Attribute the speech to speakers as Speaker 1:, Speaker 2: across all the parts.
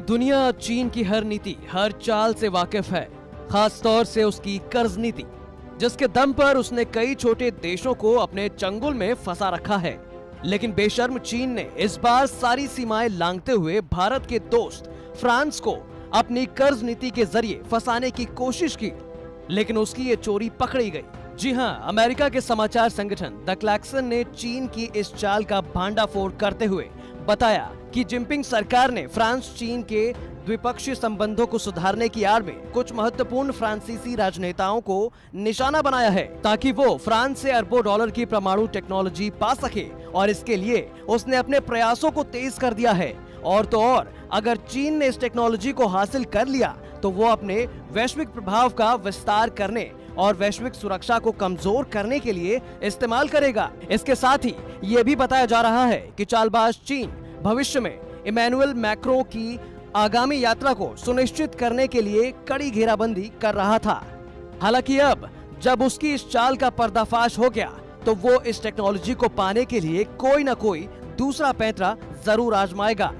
Speaker 1: दुनिया चीन की हर नीति, हर चाल से वाकिफ है, खास तौर से उसकी कर्ज नीति, जिसके दम पर उसने कई छोटे देशों को अपने चंगुल में फंसा रखा है। लेकिन बेशर्म चीन ने इस बार सारी सीमाएं लांघते हुए भारत के दोस्त फ्रांस को अपनी कर्ज नीति के जरिए फंसाने की कोशिश की, लेकिन उसकी ये चोरी पकड़ी गई। जी हां, अमेरिका के समाचार संगठन द क्लैक्सन ने चीन की इस चाल का भांडाफोड़ करते हुए बताया कि जिनपिंग सरकार ने फ्रांस चीन के द्विपक्षीय संबंधों को सुधारने की आड़ में कुछ महत्वपूर्ण फ्रांसीसी राजनेताओं को निशाना बनाया है, ताकि वो फ्रांस से अरबों डॉलर की परमाणु टेक्नोलॉजी पा सके, और इसके लिए उसने अपने प्रयासों को तेज कर दिया है। और तो और, अगर चीन ने इस टेक्नोलॉजी को हासिल कर लिया तो वो अपने वैश्विक प्रभाव का विस्तार करने और वैश्विक सुरक्षा को कमजोर करने के लिए इस्तेमाल करेगा। इसके साथ ही ये भी बताया जा रहा है कि चालबाज चीन भविष्य में इमैनुअल मैक्रों की आगामी यात्रा को सुनिश्चित करने के लिए कड़ी घेराबंदी कर रहा था। हालांकि अब जब उसकी इस चाल का पर्दाफाश हो गया तो वो इस टेक्नोलॉजी को पाने के लिए कोई न कोई दूसरा पैंतरा जरूर आजमाएगा।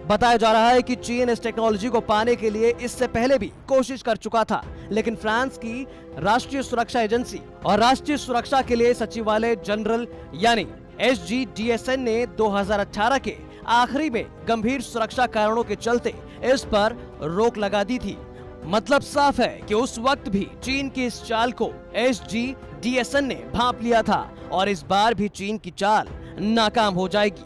Speaker 1: बताया जा रहा है कि चीन इस टेक्नोलॉजी को पाने के लिए इससे पहले भी कोशिश कर चुका था, लेकिन फ्रांस की राष्ट्रीय सुरक्षा एजेंसी और राष्ट्रीय सुरक्षा के लिए सचिवालय जनरल यानी SGDSN ने 2018 के आखिरी में गंभीर सुरक्षा कारणों के चलते इस पर रोक लगा दी थी। मतलब साफ है कि उस वक्त भी चीन की इस चाल को SGDSN ने भांप लिया था, और इस बार भी चीन की चाल नाकाम हो जाएगी।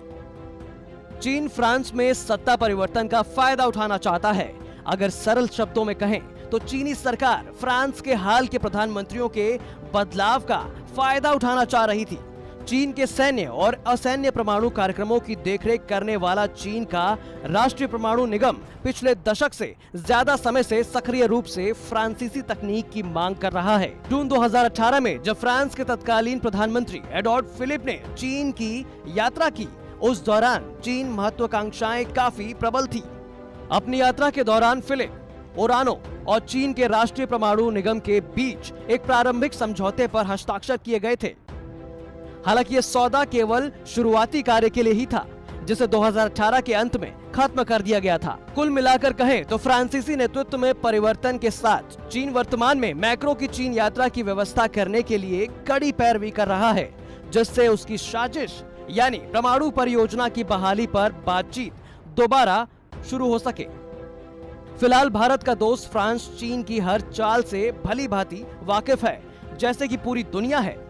Speaker 1: चीन फ्रांस में सत्ता परिवर्तन का फायदा उठाना चाहता है। अगर सरल शब्दों में कहें तो चीनी सरकार फ्रांस के हाल के प्रधानमंत्रियों के बदलाव का फायदा उठाना चाह रही थी। चीन के सैन्य और असैन्य परमाणु कार्यक्रमों की देखरेख करने वाला चीन का राष्ट्रीय परमाणु निगम पिछले दशक से ज्यादा समय से सक्रिय रूप से फ्रांसीसी तकनीक की मांग कर रहा है। जून 2018 में जब फ्रांस के तत्कालीन प्रधानमंत्री एडोर्ड फिलिप ने चीन की यात्रा की, उस दौरान चीन महत्वाकांक्षाएं काफी प्रबल थी। अपनी यात्रा के दौरान फिलिप ओरानो और चीन के राष्ट्रीय परमाणु निगम के बीच एक प्रारंभिक समझौते पर हस्ताक्षर किए गए थे। हालांकि यह सौदा केवल शुरुआती कार्य के लिए ही था, जिसे 2018 के अंत में खत्म कर दिया गया था। कुल मिलाकर कहें तो फ्रांसीसी नेतृत्व में परिवर्तन के साथ चीन वर्तमान में मैक्रो की चीन यात्रा की व्यवस्था करने के लिए कड़ी पैरवी कर रहा है, जिससे उसकी साजिश यानी परमाणु परियोजना की बहाली पर बातचीत दोबारा शुरू हो सके। फिलहाल भारत का दोस्त फ्रांस चीन की हर चाल से भली भांति वाकिफ है, जैसे कि पूरी दुनिया है।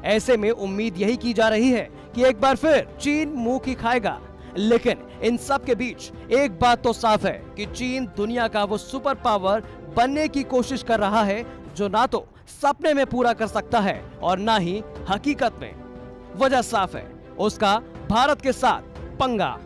Speaker 1: ऐसे में उम्मीद यही की जा रही है कि एक बार फिर चीन मुंह की खाएगा। लेकिन इन सब के बीच एक बात तो साफ है कि चीन दुनिया का वो सुपर पावर बनने की कोशिश कर रहा है, जो ना तो सपने में पूरा कर सकता है और ना ही हकीकत में। वजह साफ है, उसका भारत के साथ पंगा।